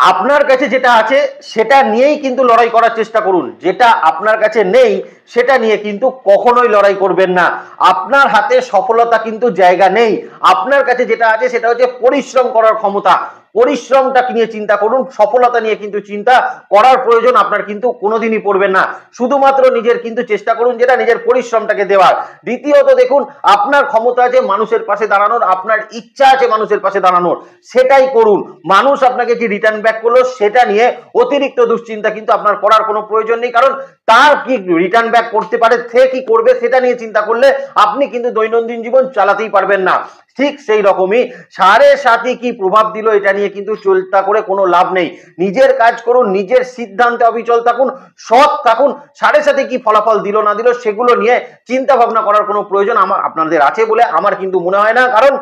আপনার কাছে যেটা আছে সেটা নিয়েই কিন্তু লড়াই করার চেষ্টা করুন, যেটা আপনার কাছে নেই সেটা নিয়ে কিন্তু কখনোই লড়াই করবেন না। আপনার হাতে সফলতা কিন্তু জায়গা নেই, আপনার কাছে যেটা আছে সেটা হচ্ছে পরিশ্রম করার ক্ষমতা। পরিশ্রমটা নিয়ে চিন্তা করুন, সফলতা নিয়ে কিন্তু চিন্তা করার প্রয়োজন আপনার কিন্তু কোনোদিনই পড়বেন না। শুধুমাত্র নিজের কিন্তু চেষ্টা করুন যেটা নিজের পরিশ্রমটাকে দেওয়ার। দ্বিতীয়ত দেখুন, আপনার ক্ষমতা আছে মানুষের পাশে দাঁড়ানোর, আপনার ইচ্ছা আছে মানুষের পাশে দাঁড়ানোর, সেটাই করুন। মানুষ আপনাকে কি রিটার্ন ব্যাক করলো সেটা নিয়ে অতিরিক্ত দুশ্চিন্তা কিন্তু আপনার করার কোনো প্রয়োজন নেই, কারণ তার কি রিটার্ন ব্যাক করতে পারে, সে কি করবে সেটা নিয়ে চিন্তা করলে আপনি কিন্তু দৈনন্দিন জীবন চালাতেই পারবেন না। ঠিক সেই রকমই সাড়ে সাথী কি প্রভাব দিল এটা নিয়ে কিন্তু চিন্তা করে কোনো লাভ নেই। নিজের কাজ করুন, নিজের সিদ্ধান্তে অবিচল থাকুন, সৎ থাকুন। সাড়ে সাথে কি ফলাফল দিল না দিল সেগুলো নিয়ে চিন্তা ভাবনা করার কোনো প্রয়োজন আমার আপনাদের আছে বলে আমার কিন্তু মনে হয় না, কারণ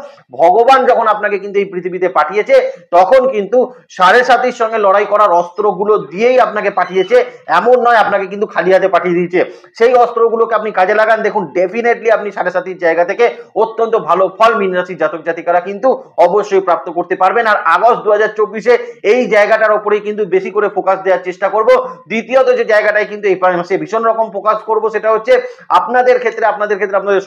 ভগবান যখন আপনাকে কিন্তু এই পৃথিবীতে পাঠিয়েছে তখন কিন্তু সাড়ে সাতির সঙ্গে লড়াই করার অস্ত্রগুলো দিয়েই আপনাকে পাঠিয়েছে, এমন নয় আপনাকে কিন্তু খালি হাতে পাঠিয়ে দিয়েছে। সেই অস্ত্রগুলোকে আপনি কাজে লাগান, দেখুন ডেফিনেটলি আপনি সাড়ে সাতির জায়গা থেকে অত্যন্ত ভালো ফল মীন রাশির জাতক জাতিকারা কিন্তু অবশ্যই প্রাপ্ত করতে পারবেন। আর আগস্ট 2024-এ এই জায়গাটার উপরেই কিন্তু বেশি করে ফোকাস দেওয়ার চেষ্টা করব। দ্বিতীয়ত যে জায়গাটায় কিন্তু এই মাসে ভীষণ রকম ফোকাস করব সেটা হচ্ছে আপনাদের ক্ষেত্রে আপনাদের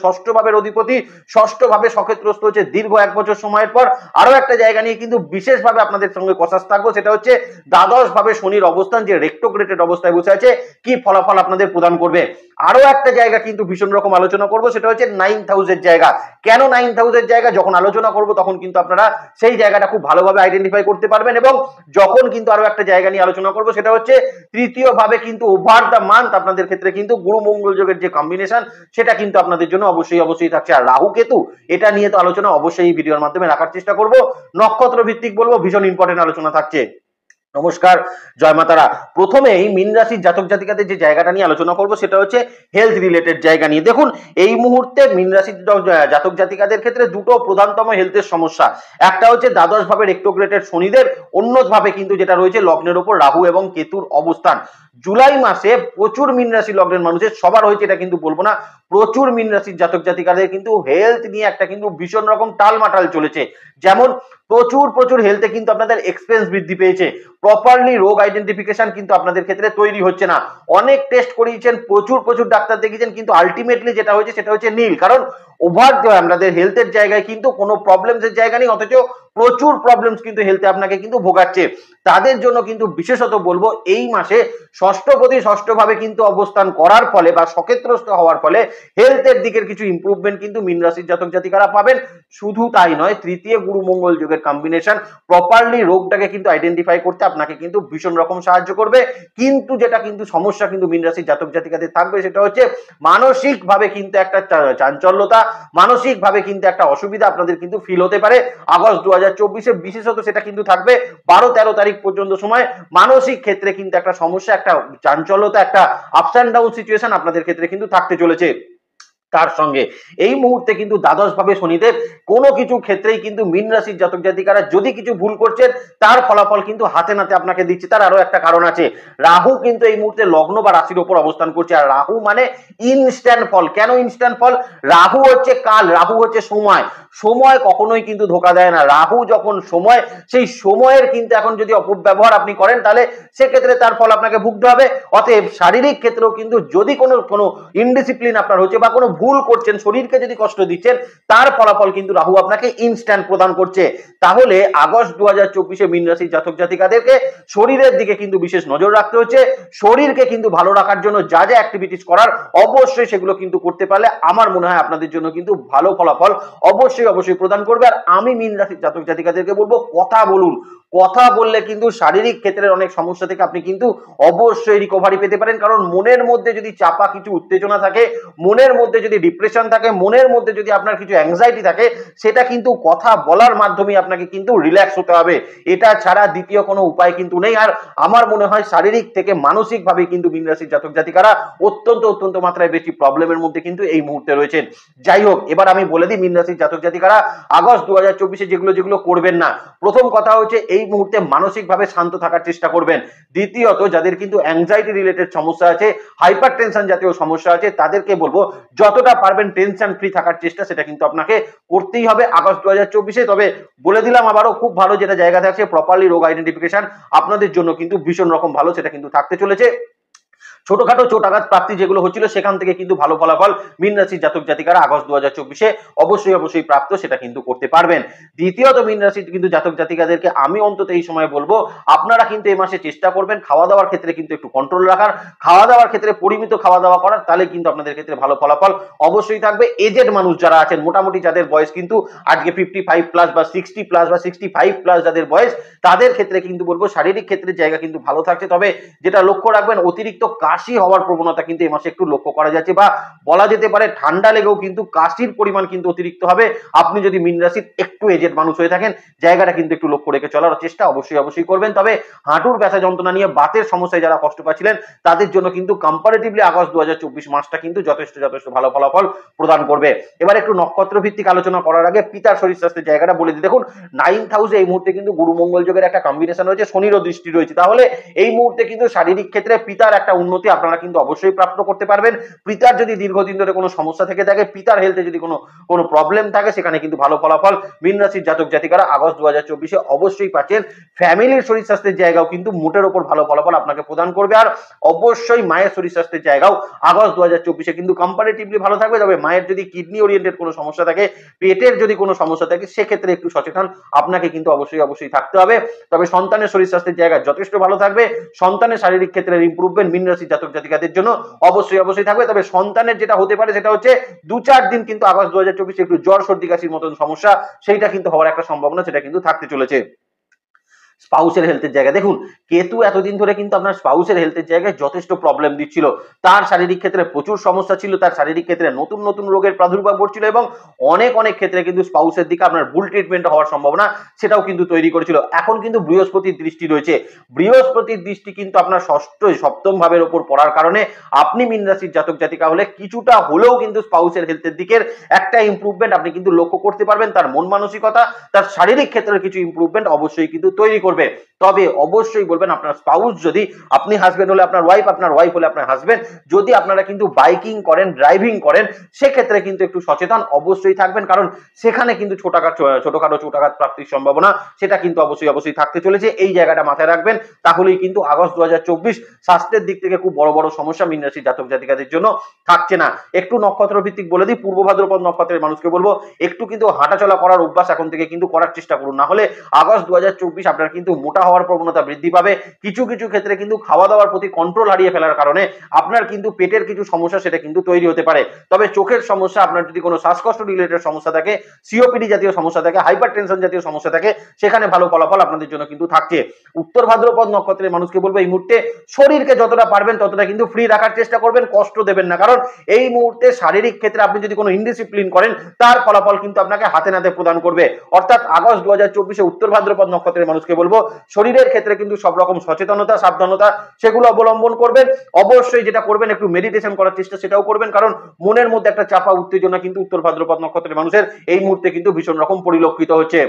ষষ্ঠ ভাবের অধিপতি ষষ্ঠ ভাবে সক্ষেত্রস্থ হচ্ছে দীর্ঘ 1 বছর সময়ের পর। আরো একটা জায়গা নিয়ে কিন্তু বিশেষভাবে আপনাদের সঙ্গে কসাস থাকবো, সেটা হচ্ছে দ্বাদশ ভাবে শনির অবস্থান, যে রেক্টোগ্রেটেড অবস্থায় বসে আছে, কি ফলাফল আপনাদের প্রদান করবে। আরো একটা জায়গা কিন্তু ভীষণ রকম আলোচনা করব, সেটা হচ্ছে 9th হাউসের জায়গা। কেন 9th হাউসের জায়গা যখন আলোচনা করব তখন কিন্তু আপনারা সেই জায়গাটা খুব ভালোভাবে আইডেন্টিফাই করতে পারবেন। এবং যখন কিন্তু আরো একটা জায়গা নিয়ে আলোচনা করব সেটা হচ্ছে তৃতীয় ভাবে কিন্তু ওভার দ্য মান্থ আপনাদের ক্ষেত্রে কিন্তু গুরু মঙ্গল যোগের যে কম্বিনেশন সেটা কিন্তু আপনাদের জন্য অবশ্যই থাকছে। আর রাহু কেতু এটা নিয়ে তো আলোচনা অবশ্যই ভিডিওর মাধ্যমে রাখার চেষ্টা করব, নক্ষত্র ভিত্তিক বলবো, ভীষণ ইম্পর্টেন্ট আলোচনা থাকছে। নমস্কার, জয় মাতারা। প্রথমেই মীন রাশির জাতক জাতিকাদের যে জায়গাটা নিয়ে আলোচনা করব সেটা হচ্ছে হেলথ রিলেটেড জায়গা নিয়ে। দেখুন এই মুহূর্তে মীন রাশির জাতক জাতিকাদের ক্ষেত্রে দুটো প্রধানতম হেলথের সমস্যা, একটা হচ্ছে দ্বাদশ ভাবে রেক্টোগ্রেটেড শনিদের, অন্যভাবে কিন্তু যেটা রয়েছে লগ্নের উপর রাহু এবং কেতুর অবস্থান। জুলাই মাসে প্রচুর মীন রাশি লগ্নের মানুষের, সবার হয়েছে এটা কিন্তু বলবো না, প্রচুর মীন রাশির জাতক জাতিকাদের কিন্তু হেলথ নিয়ে একটা কিন্তু ভীষণ রকম টালমাটাল চলেছে। যেমন প্রচুর হেলথে কিন্তু আপনাদের এক্সপেন্স বৃদ্ধি পেয়েছে, প্রপারলি রোগ আইডেন্টিফিকেশন কিন্তু আপনাদের ক্ষেত্রে তৈরি হচ্ছে না। অনেক টেস্ট করিয়েছেন, প্রচুর ডাক্তার দেখিয়েছেন, কিন্তু আলটিমেটলি যেটা হয়েছে সেটা হচ্ছে নীল, কারণ ওভার আপনাদের হেলথের জায়গায় কিন্তু কোনো প্রবলেমসের জায়গা নেই, অথচ প্রচুর প্রবলেমস কিন্তু হেলথে আপনাকে কিন্তু ভোগাচ্ছে। তাদের জন্য কিন্তু বিশেষত বলবো এই মাসে ষষ্ঠপতি ষষ্ঠভাবে কিন্তু অবস্থান করার ফলে বা সক্ষেত্রস্থ হওয়ার ফলে হেলথের দিকের কিছু ইমপ্রুভমেন্ট কিন্তু মীন রাশির জাতক জাতিকারা পাবেন। শুধু তাই নয়, তৃতীয় গুরু মঙ্গল যোগের কম্বিনেশন প্রপারলি রোগটাকে কিন্তু আইডেন্টিফাই করতে আপনাকে কিন্তু ভীষণ রকম সাহায্য করবে। কিন্তু যেটা কিন্তু সমস্যা কিন্তু মীন রাশির জাতক জাতিকাদের থাকবে সেটা হচ্ছে মানসিক ভাবে কিন্তু একটা চাঞ্চল্যতা, মানসিক ভাবে কিন্তু একটা অসুবিধা আপনাদের কিন্তু ফিল হতে পারে আগস্ট 2024-এ। বিশেষত সেটা কিন্তু থাকবে 12-13 তারিখ পর্যন্ত সময়। মানসিক ক্ষেত্রে কিন্তু একটা সমস্যা, একটা চাঞ্চল্যতা, একটা আপস অ্যান্ড ডাউন সিচুয়েশন আপনাদের ক্ষেত্রে কিন্তু থাকতে চলেছে। তার সঙ্গে এই মুহূর্তে কিন্তু দ্বাদশ ভাবে শনিদেব কোনো কিছু ক্ষেত্রেই কিন্তু মীন রাশির জাতক জাতিকারা যদি কিছু ভুল করছেন তার ফলাফল কিন্তু হাতে নাতে আপনাকে দিচ্ছে। তার আরো একটা কারণ আছে, রাহু কিন্তু এই মুহূর্তে লগ্ন বা রাশির উপর অবস্থান করছে, আর রাহু মানে ইনস্ট্যান্ট ফল। কেন ইনস্ট্যান্ট ফল? রাহু হচ্ছে কাল, রাহু হচ্ছে সময়, সময় কখনোই কিন্তু ধোকা দেয় না। রাহু যখন সময়, সেই সময়ের কিন্তু এখন যদি অপব্যবহার আপনি করেন তাহলে সেক্ষেত্রে তার ফল আপনাকে ভুগতে হবে। অতএব শারীরিক ক্ষেত্রেও কিন্তু যদি কোনো ইনডিসিপ্লিন আপনার হচ্ছে বা কোনো ভুল করছেন, শরীরকে যদি কষ্ট দিচ্ছেন, তার ফলাফল কিন্তু রাহু আপনাকে ইনস্ট্যান্ট প্রদান করছে। তাহলে আগস্ট 2024-এ মীন রাশির জাতক জাতিকাদেরকে শরীরের দিকে কিন্তু বিশেষ নজর রাখতে হচ্ছে। শরীরকে কিন্তু ভালো রাখার জন্য যা অ্যাক্টিভিটিস করার অবশ্যই সেগুলো কিন্তু করতে পারলে আমার মনে হয় আপনাদের জন্য কিন্তু ভালো ফলাফল অবশ্যই প্রদান করবে। আর আমি মীন রাশির জাতক জাতিকাদেরকে বলবো কথা বলুন, কথা বললে কিন্তু শারীরিক ক্ষেত্রের অনেক সমস্যা থেকে আপনি কিন্তু অবশ্যই রিকভারি পেতে পারেন। কারণ মনের মধ্যে যদি চাপা কিছু উত্তেজনা থাকে, মনের মধ্যে যদি ডিপ্রেশন থাকে, মনের মধ্যে যদি আপনার কিছু অ্যাংজাইটি থাকে, সেটা কিন্তু কথা বলার মাধ্যমে আপনাকে কিন্তু রিল্যাক্স হতে হবে। এটা ছাড়া দ্বিতীয় কোনো উপায় কিন্তু নেই। আর আমার মনে হয় শারীরিক থেকে মানসিক ভাবে কিন্তু মীন রাশির জাতক জাতিকারা অত্যন্ত মাত্রায় বেশি প্রবলেমের মধ্যে কিন্তু এই মুহূর্তে রয়েছেন। যাই হোক, এবার আমি বলে দিই মীন রাশির জাতক জাতিকারা আগস্ট 2024-এ যেগুলো করবেন না। প্রথম কথা হচ্ছে এই মুহূর্তে মানসিকভাবে শান্ত থাকার চেষ্টা করবেন। দ্বিতীয়ত, যাদের কিন্তু অ্যাংজাইটি রিলেটেড সমস্যা আছে, হাইপার টেনশন জাতীয় সমস্যা আছে, তাদেরকে বলবো যতটা পারবেন টেনশন ফ্রি থাকার চেষ্টা সেটা কিন্তু আপনাকে করতেই হবে আগস্ট 2024-এ। তবে বলে দিলাম আবারও, খুব ভালো যেটা জায়গা থাকছে প্রপারলি রোগ আইডেন্টিফিকেশন আপনাদের জন্য কিন্তু ভীষণ রকম ভালো, সেটা কিন্তু থাকতে চলেছে। ছোটখাটো চোট আঘাত প্রাপ্তি যেগুলো হচ্ছিল সেখান থেকে কিন্তু ভালো ফলাফল মীন রাশির জাতক জাতিকারা আগস্ট 2024-এ অবশ্যই প্রাপ্ত, সেটা কিন্তু করতে পারবেন। দ্বিতীয়ত, মীন রাশির কিন্তু জাতক জাতিকাদেরকে আমি অন্তত এই সময় বলবো আপনারা কিন্তু এই মাসে চেষ্টা করবেন খাওয়া দাওয়ার ক্ষেত্রে কিন্তু একটু কন্ট্রোল রাখার, খাওয়া দাওয়ার ক্ষেত্রে পরিমিত খাওয়া দাওয়া করার, তাহলে কিন্তু আপনাদের ক্ষেত্রে ভালো ফলাফল অবশ্যই থাকবে। এজেড মানুষ যারা আছেন, মোটামুটি যাদের বয়স কিন্তু আজকে 55+ বা 60+ বা 65+ যাদের বয়স, তাদের ক্ষেত্রে কিন্তু বলবো শারীরিক ক্ষেত্রে জায়গা কিন্তু ভালো থাকছে। তবে যেটা লক্ষ্য রাখবেন, অতিরিক্ত কাশি হওয়ার প্রবণতা কিন্তু এই মাসে একটু লক্ষ্য করা যাচ্ছে, বা বলা যেতে পারে ঠান্ডা লেগেও কিন্তু কাশির পরিমাণ কিন্তু অতিরিক্ত হবে। আপনি যদি মীন রাশির একটু এজেড মানুষ হয়ে থাকেন, জায়গাটা কিন্তু একটু লক্ষ্য রেখে চলার চেষ্টা অবশ্যই করবেন। তবে হাঁটুর ব্যথা যন্ত্রণা নিয়ে বাতের সমস্যায় যারা কষ্ট পাচ্ছিলেন, তাদের জন্য কিন্তু কম্পারেটিভলি আগস্ট 2024 মাসটা কিন্তু যথেষ্ট ভালো ফলাফল প্রদান করবে। এবার একটু নক্ষত্র ভিত্তিক আলোচনা করার আগে পিতার শরীর স্বাস্থ্যের জায়গাটা বলে দিই। দেখুন, 9th হাউসে এই মুহূর্তে কিন্তু গুরু মঙ্গল যোগের একটা কম্বিনেশন রয়েছে, শনিরও দৃষ্টি রয়েছে। তাহলে এই মুহূর্তে কিন্তু শারীরিক ক্ষেত্রে পিতার একটা উন্নতি আপনারা কিন্তু অবশ্যই প্রাপ্ত করতে পারবেন। পিতার যদি দীর্ঘদিন ধরে কোনো সমস্যা থেকে থাকে, পিতার হেলথে যদি কোনো প্রবলেম থাকে, সেখানে কিন্তু ভালো ফলাফল মীন রাশির জাতক জাতিকারা আগস্ট 2024-এ অবশ্যই পাচ্ছেন। ফ্যামিলির শরীর স্বাস্থ্যের জায়গাও কিন্তু মোটের ওপর ভালো ফলাফল আপনাকে প্রদান করবে। আর অবশ্যই মায়ের শরীর স্বাস্থ্যের জায়গাও আগস্ট 2024-এ কিন্তু কম্পারেটিভলি ভালো থাকবে। তবে মায়ের যদি কিডনি ওরিয়েন্টেড কোনো সমস্যা থাকে, পেটের যদি কোনো সমস্যা থাকে, সেক্ষেত্রে একটু সচেতন আপনাকে কিন্তু অবশ্যই থাকতে হবে। তবে সন্তানের শরীর স্বাস্থ্যের জায়গা যথেষ্ট ভালো থাকবে। সন্তানের শারীরিক ক্ষেত্রে ইমপ্রুভমেন্ট মীন রাশির জাতক জাতিকাদের জন্য অবশ্যই থাকবে। তবে সন্তানের যেটা হতে পারে সেটা হচ্ছে 2-4 দিন কিন্তু আগস্ট 2024 একটু জ্বর সর্দি কাশির মতন সমস্যা, সেইটা কিন্তু হওয়ার একটা সম্ভাবনা সেটা কিন্তু থাকতে চলেছে। স্পাউসের হেলথের জায়গায় দেখুন, কেতু এতদিন ধরে কিন্তু আপনার স্পাউসের হেলথের জায়গায় যথেষ্ট প্রবলেম দিচ্ছিল, তার শারীরিক ক্ষেত্রে প্রচুর সমস্যা ছিল, তার শারীরিক ক্ষেত্রে নতুন রোগের প্রাদুর্ভাব ঘটছিল, এবং অনেক ক্ষেত্রে কিন্তু স্পাউসের দিকে আপনার ভুল ট্রিটমেন্ট হওয়ার সম্ভাবনা সেটাও কিন্তু তৈরি করেছিল। এখন কিন্তু বৃহস্পতির দৃষ্টি রয়েছে, বৃহস্পতির দৃষ্টি কিন্তু আপনার সপ্তম ভাবের উপর পড়ার কারণে আপনি মীন রাশির জাতক জাতিকা হলে কিছুটা হলেও কিন্তু স্পাউসের হেলথের দিকের একটা ইমপ্রুভমেন্ট আপনি কিন্তু লক্ষ্য করতে পারবেন। তার মন মানসিকতা, তার শারীরিক ক্ষেত্রে কিছু ইমপ্রুভমেন্ট অবশ্যই কিন্তু তৈরি করবে। তবে অবশ্যই বলবেন আপনার স্পাউস, যদি আপনি হাজবেন্ড হলে আপনার ওয়াইফ হলে আপনার হাজবেন্ড, যদি আপনারা কিন্তু বাইকিং করেন, ড্রাইভিং করেন, সেক্ষেত্রে কিন্তু একটু সচেতন অবশ্যই থাকবেন, কারণ সেখানে কিন্তু ছোটখাটো চোটাঘাত প্রাপ্তির সম্ভাবনা সেটা কিন্তু অবশ্যই থাকতে চলেছে। এই জায়গাটা মাথায় রাখবেন, তাহলেই কিন্তু আগস্ট 2024 স্বাস্থ্যের দিক থেকে খুব বড় সমস্যা মীন রাশির জাতক জাতিকাদের জন্য থাকছে না। একটু নক্ষত্র ভিত্তিক বলে দিই, পূর্ব ভাদ্রপদ নক্ষত্রের মানুষকে বলবো একটু কিন্তু হাঁটাচলা করার অভ্যাস এখন থেকে কিন্তু করার চেষ্টা করুন, না হলে আগস্ট 2024 আপনার কিন্তু মোটা হওয়ার প্রবণতা বৃদ্ধি পাবে। কিছু ক্ষেত্রে কিন্তু খাওয়া দাওয়ার প্রতি কন্ট্রোল হারিয়ে ফেলার কারণে আপনার কিন্তু পেটের কিছু সমস্যা সেটা কিন্তু তৈরি হতে পারে। তবে চোখের সমস্যা, আপনার যদি কোনো শ্বাসকষ্ট রিলেটেড সমস্যা থাকে, সিওপিডি জাতীয় সমস্যা থাকে, হাইপার টেনশন জাতীয় সমস্যা থাকে, সেখানে ভালো ফলাফল আপনাদের জন্য কিন্তু থাকছে। উত্তর ভাদ্রপদ নক্ষত্রের মানুষকে বলবো এই মুহূর্তে শরীরকে যতটা পারবেন ততটা কিন্তু ফ্রি রাখার চেষ্টা করবেন, কষ্ট দেবেন না, কারণ এই মুহূর্তে শারীরিক ক্ষেত্রে আপনি যদি কোনো ইনডিসিপ্লিন করেন, তার ফলাফল কিন্তু আপনাকে হাতে নাতে প্রদান করবে। অর্থাৎ আগস্ট 2024-এ উত্তর ভাদ্রপদ নক্ষত্রের মানুষকে বলবো শরীরের ক্ষেত্রে কিন্তু সব রকম সচেতনতা, সাবধানতা সেগুলো অবলম্বন করবেন। অবশ্যই যেটা করবেন, একটু মেডিটেশন করার চেষ্টা সেটাও করবেন, কারণ মনের মধ্যে একটা চাপা উত্তেজনা কিন্তু উত্তর ভাদ্রপদ নক্ষত্রের মানুষের এই মুহূর্তে কিন্তু ভীষণ রকম পরিলক্ষিত হচ্ছে।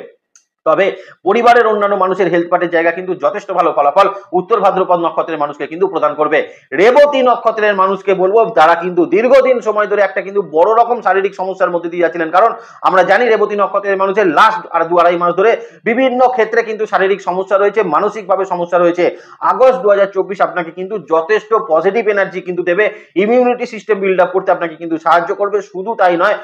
তবে পরিবারের অন্যান্য মানুষের হেলথ পার্টের জায়গা কিন্তু যথেষ্ট ভালো ফলাফল উত্তর ভাদ্রপদ নক্ষত্রের মানুষকে কিন্তু প্রদান করবে। রেবতী নক্ষত্রের মানুষকে বলবো যারা কিন্তু দীর্ঘদিন সময় ধরে একটা কিন্তু বড় রকম শারীরিক সমস্যার মধ্যে দিয়ে যাচ্ছিলেন, কারণ আমরা জানি রেবতী নক্ষত্রের মানুষের লাস্ট 2-2.5 মাস ধরে বিভিন্ন ক্ষেত্রে কিন্তু শারীরিক সমস্যা রয়েছে, মানসিকভাবে সমস্যা রয়েছে। আগস্ট 2024 আপনাকে কিন্তু যথেষ্ট পজিটিভ এনার্জি কিন্তু দেবে, ইমিউনিটি সিস্টেম বিল্ড আপ করতে আপনাকে কিন্তু সাহায্য করবে। শুধু তাই নয়,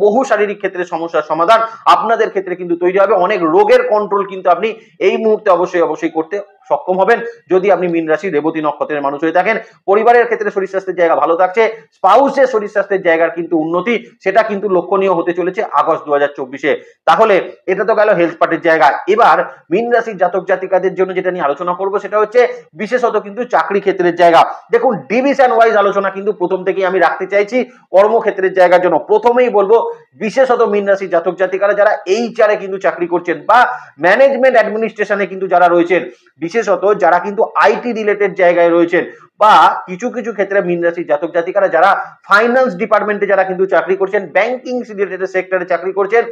বহু শারীরিক ক্ষেত্রে সমস্যার সমাধান আপনাদের ক্ষেত্রে কিন্তু তৈরি হবে। অনেক রোগের কন্ট্রোল কিন্তু আপনি এই মুহূর্তে অবশ্যই করতে সক্ষম হবেন যদি আপনি মীন রাশি রেবতী নক্ষত্রের মানুষ হয়ে থাকেন। পরিবারের ক্ষেত্রে শরীর স্বাস্থ্যের জায়গা ভালো থাকছে, স্পাউসের শরীর স্বাস্থ্যের জায়গার কিন্তু উন্নতি সেটা কিন্তু লক্ষণীয় হতে চলেছে আগস্ট 2024-এ। তাহলে এটা তো গেল হেলথ পার্টের জায়গা। এবার মীন রাশির জাতক জাতিকাদের জন্য যেটা নিয়ে আলোচনা করব সেটা হচ্ছে বিশেষত কিন্তু চাকরি ক্ষেত্রের জায়গা। দেখুন, ডিভিশন ওয়াইজ আলোচনা কিন্তু প্রথম থেকেই আমি রাখতে চাইছি কর্মক্ষেত্রের জায়গার জন্য। প্রথমেই বলবো বিশেষত মীন রাশির জাতক জাতিকারা যারা এইচআরে কিন্তু চাকরি করছেন বা ম্যানেজমেন্ট অ্যাডমিনিস্ট্রেশনে কিন্তু যারা রয়েছেন, বিশেষত যারা কিন্তু আইটি রিলেটেড জায়গায় রয়েছেন, বা কিছু কিছু ক্ষেত্রে মীন রাশির জাতক জাতিকারা যারা ফাইন্যান্স ডিপার্টমেন্টে যারা কিন্তু চাকরি করছেন, ব্যাংকিং রিলেটেড সেক্টরে চাকরি করছেন,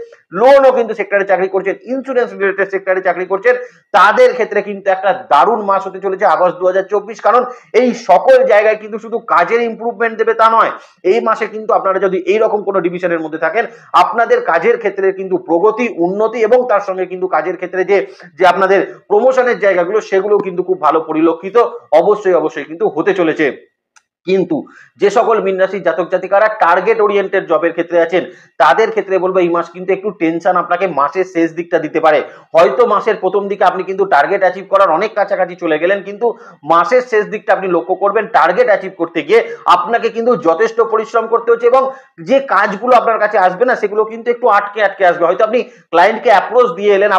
লোনও কিন্তু সেক্টরে চাকরি করছেন, ইন্স্যুরেন্স রিলেটেড সেক্টরে চাকরি করছেন, তাদের ক্ষেত্রে কিন্তু একটা দারুণ মাস হতে চলেছে আগস্ট 2024। কারণ এই সকল জায়গায় কিন্তু শুধু কাজের ইমপ্রুভমেন্ট দেবে তা নয়, এই মাসে কিন্তু আপনারা যদি এইরকম কোনো ডিভিশনের মধ্যে থাকেন, আপনাদের কাজের ক্ষেত্রে কিন্তু প্রগতি, উন্নতি এবং তার সঙ্গে কিন্তু কাজের ক্ষেত্রে যে যে আপনাদের প্রমোশনের জায়গাগুলো সেগুলো কিন্তু খুব ভালো পরিলক্ষিত অবশ্যই অবশ্যই কিন্তু হতে চলেছে। কিন্তু যে সকল মীন রাশির জাতক জাতিকারা টার্গেট ওরিয়েন্টেড জবের ক্ষেত্রে আছেন, তাদের ক্ষেত্রে বলবো এই মাস কিন্তু একটু টেনশন আপনাকে মাসের শেষ দিকটা দিতে পারে। হয়তো মাসের প্রথম দিকে আপনি কিন্তু টার্গেট অ্যাচিভ করার অনেক কাছাকাছি চলে গেলেন, কিন্তু মাসের শেষ দিকটা আপনি লক্ষ্য করবেন টার্গেট অ্যাচিভ করতে গিয়ে আপনাকে কিন্তু যথেষ্ট পরিশ্রম করতে হচ্ছে, এবং যে কাজগুলো আপনার কাছে আসবে না সেগুলো কিন্তু একটু আটকে আটকে আসবে। হয়তো আপনি ক্লায়েন্টকে অ্যাপ্রোচ দিয়ে এলেন,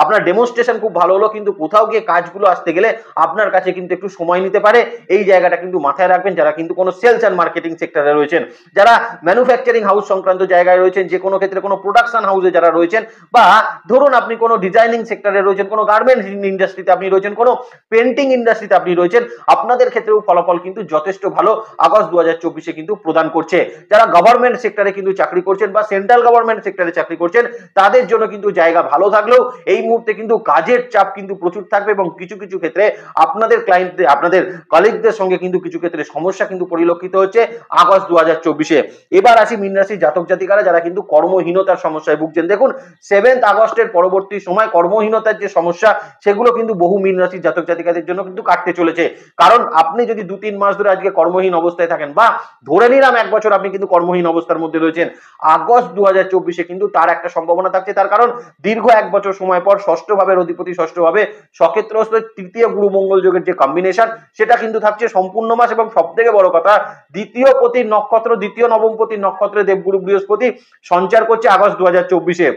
আপনার ডেমনস্ট্রেশন খুব ভালো হলো, কিন্তু কোথাও গিয়ে কাজগুলো আসতে গেলে আপনার কাছে কিন্তু একটু সময় নিতে পারে। এই জায়গাটা কিন্তু মাথায় রাখবেন যারা কিন্তু কোনো সেলস অ্যান্ড মার্কেটিং সেক্টরে রয়েছেন, যারা ম্যানুফ্যাকচারিং হাউস সংক্রান্ত জায়গায় রয়েছেন, যে কোনো ক্ষেত্রে কোনো প্রোডাকশন হাউসে যারা রয়েছেন, বা ধরুন আপনি কোনো ডিজাইনিং সেক্টরে রয়েছেন, কোনো গার্মেন্টস ইন্ডাস্ট্রিতে আপনি রয়েছেন, কোনো পেন্টিং ইন্ডাস্ট্রিতে আপনি রয়েছেন, আপনাদের ক্ষেত্রেও ফলাফল কিন্তু যথেষ্ট ভালো আগস্ট 2024-এ কিন্তু প্রদান করছে। যারা গভর্নমেন্ট সেক্টরে কিন্তু চাকরি করছেন বা সেন্ট্রাল গভর্নমেন্ট সেক্টরে চাকরি করছেন, তাদের জন্য কিন্তু জায়গা ভালো থাকলেও এই মুহূর্তে কিন্তু কাজের চাপ কিন্তু প্রচুর থাকবে, এবং কিছু কিছু ক্ষেত্রে আপনাদের ক্লায়েন্টদের, আপনাদের কলিগদের সঙ্গে কিন্তু কিছু ক্ষেত্রে সমস্যা কিন্তু পরিলক্ষিত হচ্ছে আগস্ট 2024-এ। এবার আসি মীন রাশির জাতক জাতিকারা যারা কিন্তু কর্মহীনতার সমস্যায় ভুগছেন। দেখুন 7 আগস্টের পরবর্তী সময় কর্মহীনতার যে সমস্যা সেগুলো কিন্তু বহু মীন রাশির জাতক জাতিকাদের জন্য কিন্তু কাটতে চলেছে। কারণ আপনি যদি 2-3 মাস ধরে আজকে কর্মহীন অবস্থায় থাকেন, বা ধরে নিলাম 1 বছর আপনি কিন্তু কর্মহীন অবস্থার মধ্যে রয়েছেন, আগস্ট 2024-এ কিন্তু তার একটা সম্ভাবনা থাকছে। তার কারণ দীর্ঘ 1 বছর সময় পর ষষ্ঠ ভাবের অধিপতি ষষ্ঠ ভাবে সক্ষেত্রস্থ তৃতীয় গুরু মঙ্গল যোগের যে কম্বিনেশন সেটা কিন্তু থাকছে সম্পূর্ণ মাস, এবং সব থেকে বড় কথা দ্বিতীয় পতির নক্ষত্র, দ্বিতীয় নবমপতির নক্ষত্রে দেবগুরু বৃহস্পতি সঞ্চার করছে আগস্ট 2024-এ।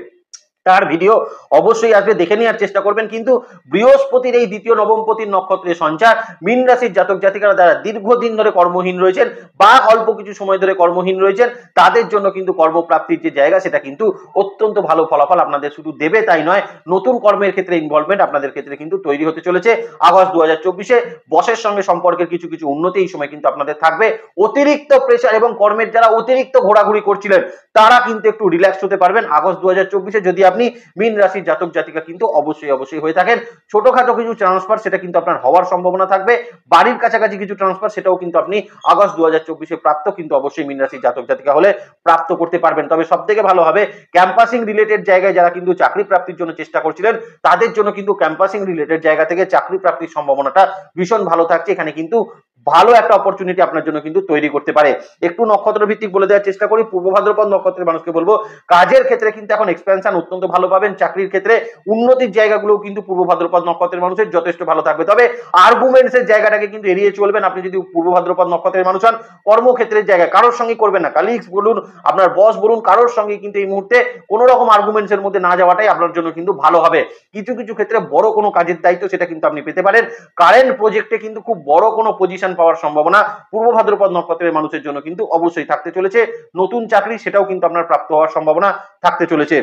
তার ভিডিও অবশ্যই আসবে, দেখে নেওয়ার চেষ্টা করবেন। কিন্তু বৃহস্পতির এই দ্বিতীয় নবমপতির নক্ষত্রে সঞ্চার মীন রাশির জাতক জাতিকারা যারা দীর্ঘদিন ধরে কর্মহীন রয়েছেন বা অল্প কিছু সময় ধরে কর্মহীন রয়েছেন, তাদের জন্য কিন্তু কর্মপ্রাপ্তির যে জায়গা সেটা কিন্তু অত্যন্ত ভালো ফলাফল আপনাদের শুধু দেবে তাই নয়, নতুন কর্মের ক্ষেত্রে ইনভলভমেন্ট আপনাদের ক্ষেত্রে কিন্তু তৈরি হতে চলেছে আগস্ট 2024-এ। বসের সঙ্গে সম্পর্কের কিছু কিছু উন্নতি এই সময় কিন্তু আপনাদের থাকবে। অতিরিক্ত প্রেশার এবং কর্মের যারা অতিরিক্ত ঘোরাঘুরি করছিলেন তারা কিন্তু একটু রিল্যাক্স হতে পারবেন আগস্ট 2024-এ, যদি আপনি মীন রাশির জাতক জাতিকা কিন্তু অবশ্যই অবশ্যই হয়ে থাকেন। ছোটখাটো কিছু ট্রান্সফার সেটা কিন্তু আপনার হওয়ার সম্ভাবনা থাকবে, বাড়ির কাছাকাছি কিছু ট্রান্সফার সেটাও কিন্তু আপনি আগস্ট 2024-এ প্রাপ্ত কিন্তু অবশ্যই মীন রাশির জাতক জাতিকা হলে প্রাপ্ত করতে পারবেন। তবে সব থেকে ভালো হবে ক্যাম্পাসিং রিলেটেড জায়গায় যারা কিন্তু চাকরি প্রাপ্তির জন্য চেষ্টা করছিলেন, তাদের জন্য কিন্তু ক্যাম্পাসিং রিলেটেড জায়গা থেকে চাকরি প্রাপ্তির সম্ভাবনাটা ভীষণ ভালো থাকছে। এখানে কিন্তু ভালো একটা অপরচুনিটি আপনার জন্য কিন্তু তৈরি করতে পারে। একটু নক্ষত্র ভিত্তিক বলে দেওয়ার চেষ্টা করি। পূর্ব ভাদ্রপদ নক্ষত্রের মানুষকে বলবো কাজের ক্ষেত্রে কিন্তু এখন এক্সপেনশন অত্যন্ত ভালো পাবেন, চাকরির ক্ষেত্রে উন্নতির জায়গাগুলোও কিন্তু পূর্ব ভাদ্রপদ নক্ষত্রের মানুষের যথেষ্ট ভালো থাকবে। তবে আর্গুমেন্টস এর জায়গাটাকে কিন্তু এড়িয়ে চলবেন। আপনি যদি পূর্ব ভাদ্রপদ নক্ষত্রের মানুষ হন, কর্মক্ষেত্রের জায়গায় কারোর সঙ্গে করবেন না, কালিগস বলুন, আপনার বস বলুন, কারোর সঙ্গে কিন্তু এই মুহূর্তে কোনো রকম আর্গুমেন্টস এর মধ্যে না যাওয়াটাই আপনার জন্য কিন্তু ভালো হবে। কিছু কিছু ক্ষেত্রে বড় কোনো কাজের দায়িত্ব সেটা কিন্তু আপনি পেতে পারেন। কারেন্ট প্রজেক্টে কিন্তু খুব বড় কোনো পজিশন পাওয়ার সম্ভাবনা পূর্ব ভাদ্রপদ নক্ষত্রের মানুষের জন্য কিন্তু অবশ্যই থাকতে চলেছে। নতুন চাকরি সেটাও কিন্তু আপনার প্রাপ্ত হওয়ার সম্ভাবনা থাকতে চলেছে।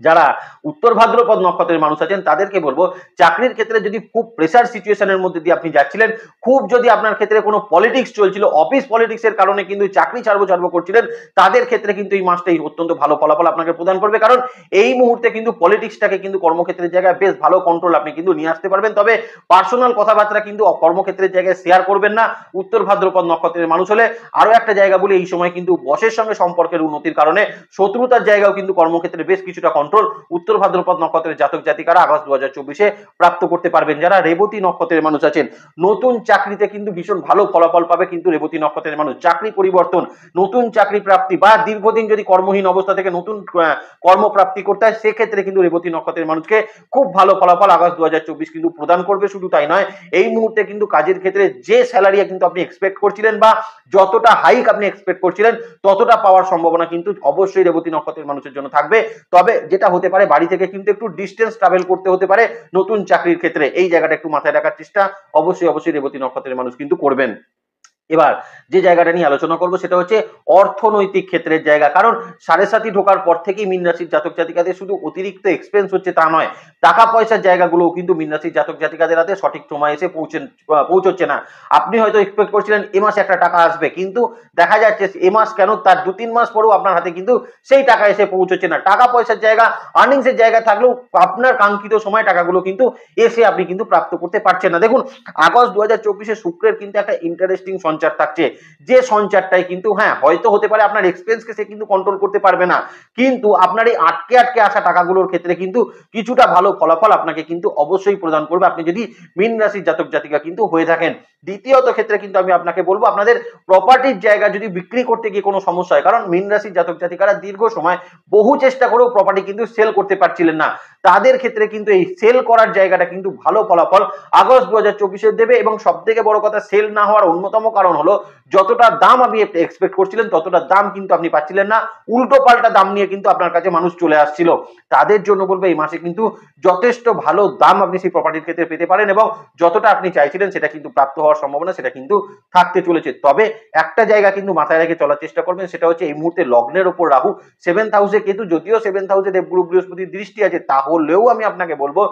যারা উত্তর ভাদ্রপদ নক্ষত্রের মানুষ আছেন তাদেরকে বলবো চাকরির ক্ষেত্রে যদি খুব প্রেসার সিচুয়েশনের মধ্যে দিয়ে আপনি যাচ্ছিলেন, খুব যদি আপনার ক্ষেত্রে কোনো পলিটিক্স চলছিল, অফিস পলিটিক্সের কারণে কিন্তু চাকরি ছাড়বো করছিলেন, তাদের ক্ষেত্রে কিন্তু এই মাসটাই অত্যন্ত ভালো ফলাফল আপনাকে প্রদান করবে। কারণ এই মুহূর্তে কিন্তু পলিটিক্সটাকে কিন্তু কর্মক্ষেত্রের জায়গায় বেশ ভালো কন্ট্রোল আপনি কিন্তু নিয়ে আসতে পারবেন। তবে পার্সোনাল কথাবার্তা কিন্তু কর্মক্ষেত্রের জায়গায় শেয়ার করবেন না উত্তর ভাদ্রপদ নক্ষত্রের মানুষ হলে। আরো একটা জায়গা বলে এই সময় কিন্তু বসের সঙ্গে সম্পর্কের উন্নতির কারণে শত্রুতার জায়গাও কিন্তু কর্মক্ষেত্রে বেশ কিছুটা উত্তর ভাদ্রপদ নক্ষত্রের জাতক জাতিকারা আগস্ট 2024-এ প্রাপ্ত করতে পারবেন। যারা রেবতী নক্ষত্রের মানুষ আছেন, নতুন চাকরিতে কিন্তু ভীষণ ভালো ফলাফল পাবে কিন্তু রেবতী নক্ষত্রের মানুষ। চাকরি পরিবর্তন, নতুন চাকরি প্রাপ্তি, বা দীর্ঘদিন যদি কর্মহীন অবস্থা থেকে নতুন কর্মপ্রাপ্তি করতে হয় সেক্ষেত্রে কিন্তু রেবতী নক্ষত্রের মানুষকে খুব ভালো ফলাফল আগস্ট 2024 কিন্তু প্রদান করবে। শুধু তাই নয়, এই মুহূর্তে কিন্তু কাজের ক্ষেত্রে যে স্যালারি কিন্তু আপনি এক্সপেক্ট করছিলেন বা যতটা হাইক আপনি এক্সপেক্ট করছিলেন ততটা পাওয়ার সম্ভাবনা কিন্তু অবশ্যই রেবতী নক্ষত্রের মানুষের জন্য থাকবে। তবে যেটা হতে পারে বাড়ি থেকে কিন্তু একটু ডিস্টেন্স ট্রাভেল করতে হতে পারে নতুন চাকরির ক্ষেত্রে, এই জায়গাটা একটু মাথায় রাখার চেষ্টা অবশ্যই রেবতী নক্ষত্রের মানুষ কিন্তু করবেন। এবার যে জায়গাটা নিয়ে আলোচনা করব সেটা হচ্ছে অর্থনৈতিক ক্ষেত্রের জায়গা। কারণ 7.5 ঢোকার পর থেকেই মীন রাশির জাতক জাতিকাদের শুধু অতিরিক্ত এক্সপেন্স হচ্ছে তা নয়, টাকা পয়সার জায়গাগুলোও কিন্তু মীন রাশির জাতক জাতিকাদের হাতে সঠিক সময় এসে পৌঁছচ্ছে না। আপনি হয়তো এক্সপেক্ট করছিলেন এ মাসে একটা টাকা আসবে, কিন্তু দেখা যাচ্ছে এ মাস কেন তার 2-3 মাস পরেও আপনার হাতে কিন্তু সেই টাকা এসে পৌঁছচ্ছে না। টাকা পয়সার জায়গা, আর্নিংসের জায়গা থাকলেও আপনার কাঙ্ক্ষিত সময় টাকাগুলো কিন্তু এসে আপনি কিন্তু প্রাপ্ত করতে পারছেন না। দেখুন, আগস্ট 2024-এ শুক্রের কিন্তু একটা ইন্টারেস্টিং সঞ্চার থাকছে, যে সঞ্চারটাই কিন্তু হ্যাঁ হয়তো হতে পারে আপনার এক্সপেন্সকে সে কিন্তু কন্ট্রোল করতে পারবে না, কিন্তু আপনার এই আটকে আটকে আসা টাকাগুলোর ক্ষেত্রে কিন্তু কিছুটা ভালো ফলাফল আপনাকে কিন্তু অবশ্যই প্রদান করবে, আপনি যদি মীন রাশির জাতক জাতিকা কিন্তু হয়ে থাকেন। দ্বিতীয়ত ক্ষেত্রে কিন্তু আমি আপনাকে বলবো, আপনাদের প্রপার্টির জায়গা যদি বিক্রি করতে গিয়ে কোনো সমস্যা হয়, কারণ মীন রাশির জাতক জাতিকারা দীর্ঘ সময় বহু চেষ্টা করেও প্রপার্টি কিন্তু সেল করতে পারছিলেন না, তাদের ক্ষেত্রে কিন্তু এই সেল করার জায়গাটা কিন্তু ভালো ফলাফল আগস্ট 2024-এ দেবে। এবং সব থেকে বড় কথা, সেল না হওয়ার অন্যতম কারণ হলো যতটা দাম আপনি এক্সপেক্ট করছিলেন ততটা দাম কিন্তু আপনি পাচ্ছিলেন না, উল্টো পাল্টা দাম নিয়ে কিন্তু আপনার কাছে মানুষ চলে আসছিল। তাদের জন্য বলবো এই মাসে কিন্তু যথেষ্ট ভালো দাম আপনি সেই প্রপার্টির ক্ষেত্রে পেতে পারেন, এবং যতটা আপনি চাইছিলেন সেটা কিন্তু প্রাপ্ত হওয়ার সম্ভাবনা সেটা কিন্তু থাকতে চলেছে। তবে একটা জায়গা কিন্তু মাথায় রেখে চলার চেষ্টা করবেন, সেটা হচ্ছে এই মুহূর্তে লগ্নের ওপর রাহু, 7th হাউসে কেতু, যদিও 7th হাউসে দেবগুরু বৃহস্পতির দৃষ্টি আছে, তাহলেও আমি আপনাকে বলবো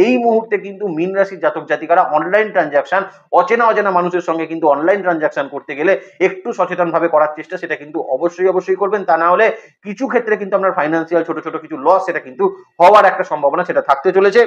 এই মুহূর্তে কিন্তু মীন রাশির জাতক জাতিকারা অনলাইন ট্রানজাকশন, অচেনা মানুষের সঙ্গে কিন্তু অনলাইন ট্রানজাকশন করতে গেলে একটু সচেতন ভাবে করার চেষ্টা সেটা কিন্তু অবশ্যই করবেন। তা না হলে কিছু ক্ষেত্রে কিন্তু আপনার ফাইন্যান্সিয়াল ছোট কিছু লস সেটা কিন্তু হওয়ার একটা সম্ভাবনা সেটা থাকতে চলেছে।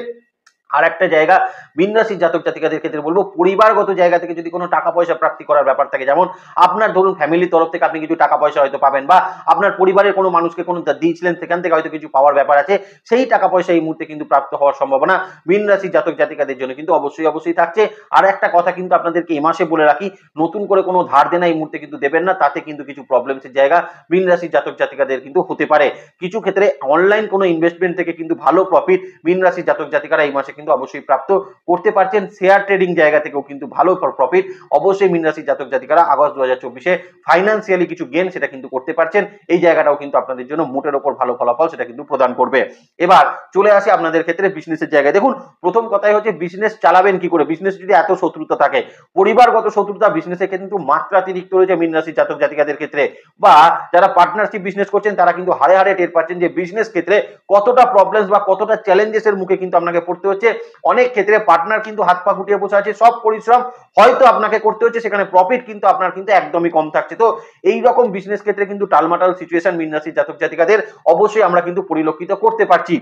আর একটা জায়গা মীন রাশির জাতক জাতিকাদের ক্ষেত্রে বলবো, পরিবারগত জায়গা থেকে যদি কোনো টাকা পয়সা প্রাপ্তি করার ব্যাপার থাকে, যেমন আপনার ধরুন ফ্যামিলির তরফ থেকে আপনি কিছু টাকা পয়সা হয়তো পাবেন, বা আপনার পরিবারের কোনো মানুষকে কোনো দিয়েছিলেন সেখান থেকে হয়তো কিছু পাওয়ার ব্যাপার আছে, সেই টাকা পয়সা এই মুহূর্তে কিন্তু প্রাপ্ত হওয়ার সম্ভাবনা মীন রাশির জাতক জাতিকাদের জন্য কিন্তু অবশ্যই থাকছে। আর একটা কথা কিন্তু আপনাদেরকে এই মাসে বলে রাখি, নতুন করে কোনো ধার দেনা এই মুহূর্তে কিন্তু দেবেন না, তাতে কিন্তু কিছু প্রবলেমসের জায়গা মীন রাশির জাতক জাতিকাদের কিন্তু হতে পারে। কিছু ক্ষেত্রে অনলাইন কোনো ইনভেস্টমেন্ট থেকে কিন্তু ভালো প্রফিট মীন রাশির জাতক জাতিকারা এই মাসে কিন্তু অবশ্যই প্রাপ্ত করতে পারছেন। শেয়ার ট্রেডিং জায়গা থেকেও কিন্তু ভালো প্রফিট অবশ্যই মীন রাশির জাতক জাতিকারা আগস্ট 2024-এ ফাইন্যান্সিয়ালি কিছু গেন সেটা কিন্তু করতে পারছেন। এই জায়গাটাও কিন্তু আপনাদের জন্য মোটের ওপর ভালো ফলাফল সেটা কিন্তু প্রদান করবে। এবার চলে আসি আপনাদের ক্ষেত্রে বিজনেসের জায়গায়। দেখুন, প্রথম কথাই হচ্ছে বিজনেস চালাবেন কি করে। বিজনেস যদি এত শত্রুতা থাকে, পরিবারগত শত্রুতা বিজনেসে কিন্তু মাত্রাতিরিক্ত রয়েছে মীন রাশির জাতক জাতিকাদের ক্ষেত্রে, বা যারা পার্টনারশিপ বিজনেস করছেন তারা কিন্তু হারে টের পাচ্ছেন যে বিজনেস ক্ষেত্রে কতটা প্রবলেমস বা কতটা চ্যালেঞ্জেসের মুখে কিন্তু আপনাকে পড়তে হচ্ছে। অনেক ক্ষেত্রে পার্টনার কিন্তু হাত পা গুটিয়ে বসে আছে, সব পরিশ্রম হয়তো আপনাকে করতে হচ্ছে, সেখানে প্রফিট কিন্তু আপনার কিন্তু একদমই কম থাকছে। তো এই রকম বিজনেস ক্ষেত্রে কিন্তু টালমাটাল সিচুয়েশন মীন রাশির জাতক জাতিকাদের অবশ্যই আমরা কিন্তু পরিলক্ষিত করতে পারছি।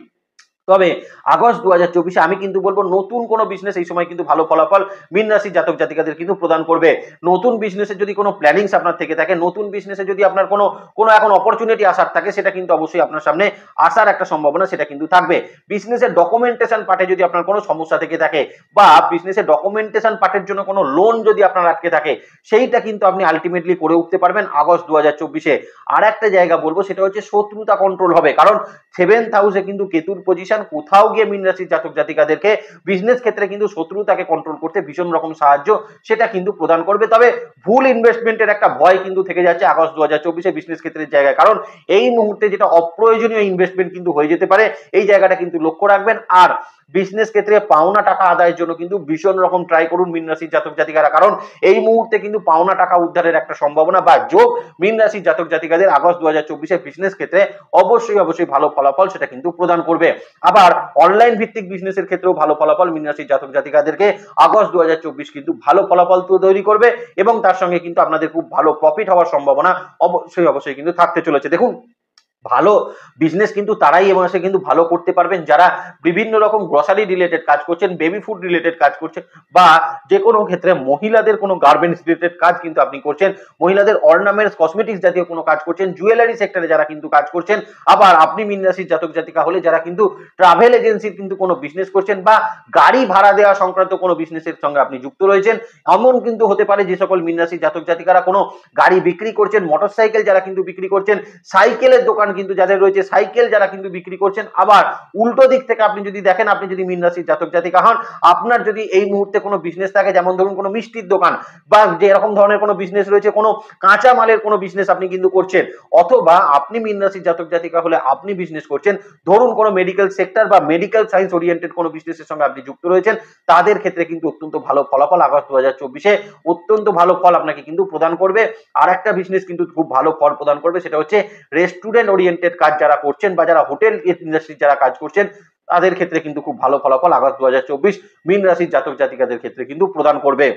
তবে আগস্ট 2024-এ আমি কিন্তু বলবো নতুন কোনো বিজনেস এই সময় কিন্তু ভালো ফলাফল মীন রাশির জাতক জাতিকাদের কিন্তু প্রদান করবে। নতুন বিজনেসের যদি কোনো প্ল্যানিংস আপনার থেকে থাকে, নতুন বিজনেসে যদি আপনার কোনো এখন অপরচুনিটি আসার থাকে, সেটা কিন্তু অবশ্যই আপনার সামনে আসার একটা সম্ভাবনা সেটা কিন্তু থাকবে। বিজনেসের ডকুমেন্টেশন পার্টে যদি আপনার কোনো সমস্যা থেকে থাকে, বা বিজনেসের ডকুমেন্টেশন পার্টের জন্য কোনো লোন যদি আপনার আটকে থাকে, সেইটা কিন্তু আপনি আলটিমেটলি করে উঠতে পারবেন আগস্ট 2024-এ। আর একটা জায়গা বলবো সেটা হচ্ছে শত্রুতা কন্ট্রোল হবে, কারণ 7th হাউসে কিন্তু কেতুর পজিশন কোথাও গিয়ে মীন রাশির জাতক জাতিকাদেরকে বিজনেস ক্ষেত্রে কিন্তু শত্রুতাকে কন্ট্রোল করতে ভীষণ রকম সাহায্য সেটা কিন্তু প্রদান করবে। তবে ভুল ইনভেস্টমেন্টের একটা ভয় কিন্তু থেকে যাচ্ছে আগস্ট 2024-এ বিজনেস ক্ষেত্রের জায়গায়, কারণ এই মুহূর্তে যেটা অপ্রয়োজনীয় ইনভেস্টমেন্ট কিন্তু হয়ে যেতে পারে, এই জায়গাটা কিন্তু লক্ষ্য রাখবেন। আর বিজনেস ক্ষেত্রে পাওনা টাকা আদায়ের জন্য কিন্তু ভীষণ রকম ট্রাই করুন মীন রাশির জাতক জাতিকারা, কারণ এই মুহূর্তে কিন্তু পাওনা টাকা উদ্ধারের একটা সম্ভাবনা বা যোগ মীন রাশির জাতক জাতিকাদের আগস্ট 2024-এ বিজনেস ক্ষেত্রে অবশ্যই ভালো ফলাফল সেটা কিন্তু প্রদান করবে। আবার অনলাইন ভিত্তিক বিজনেসের ক্ষেত্রেও ভালো ফলাফল মীন রাশির জাতক জাতিকাদেরকে আগস্ট 2024 কিন্তু ভালো ফলাফল তৈরি করবে, এবং তার সঙ্গে কিন্তু আপনাদের খুব ভালো প্রফিট হওয়ার সম্ভাবনা অবশ্যই কিন্তু থাকতে চলেছে। দেখুন, ভালো বিজনেস কিন্তু তারাই এই মাসে কিন্তু ভালো করতে পারবেন যারা বিভিন্ন রকম গ্রসারি রিলেটেড কাজ করছেন, বেবি ফুড রিলেটেড কাজ করছেন, বা যে কোনো ক্ষেত্রে মহিলাদের কোনো গার্মেন্টস রিলেটেড কাজ কিন্তু আপনি করছেন, মহিলাদের অর্নামেন্টস কসমেটিক্স জাতীয় কোনো কাজ করছেন, জুয়েলারি সেক্টরে যারা কিন্তু কাজ করছেন। আবার আপনি মীন রাশির জাতক জাতিকা হলে যারা কিন্তু ট্রাভেল এজেন্সির কিন্তু কোনো বিজনেস করছেন, বা গাড়ি ভাড়া দেওয়া সংক্রান্ত কোনো বিজনেসের সঙ্গে আপনি যুক্ত রয়েছেন, এমন কিন্তু হতে পারে যে সকল মীন রাশির জাতক জাতিকারা কোনো গাড়ি বিক্রি করছেন, মোটরসাইকেল যারা কিন্তু বিক্রি করছেন, সাইকেলের দোকান কিন্তু যাদের রয়েছে, সাইকেল যারা কিন্তু বিক্রি করছেন। আবার উল্টো দিক থেকে আপনি যদি দেখেন, আপনি যদি মীন রাশির জাতক জাতিকা হন, আপনার যদি এই মুহূর্তে কোনো বিজনেস থাকে, যেমন ধরুন কোনো মিষ্টির দোকান বা যে এরকম ধরনের কোনো বিজনেস রয়েছে, কোনো কাঁচা মালের কোনো বিজনেস আপনি কিন্তু করছেন, অথবা আপনি মীন রাশির জাতক জাতিকা হলে আপনি বিজনেস করছেন, ধরুন কোনো মেডিকেল সেক্টর বা মেডিকেল সায়েন্স ওরিয়েন্টেড কোনো বিজনেসের সঙ্গে আপনি যুক্ত রয়েছেন, তাদের ক্ষেত্রে কিন্তু অত্যন্ত ভালো ফলাফল আগস্ট 2024 অত্যন্ত ভালো ফল আপনাকে কিন্তু প্রদান করবে। আর একটা বিজনেস কিন্তু খুব ভালো ফল প্রদান করবে, সেটা হচ্ছে রেস্টুরেন্ট ওরিয়েন্টেড কাজ যারা করছেন বা যারা হোটেল ইন্ডাস্ট্রি যারা কাজ করছেন, তাদের ক্ষেত্রে কিন্তু খুব ভালো ফলাফল আগস্ট 2024 মীন রাশির জাতক জাতিকাদের ক্ষেত্রে কিন্তু প্রদান করবে।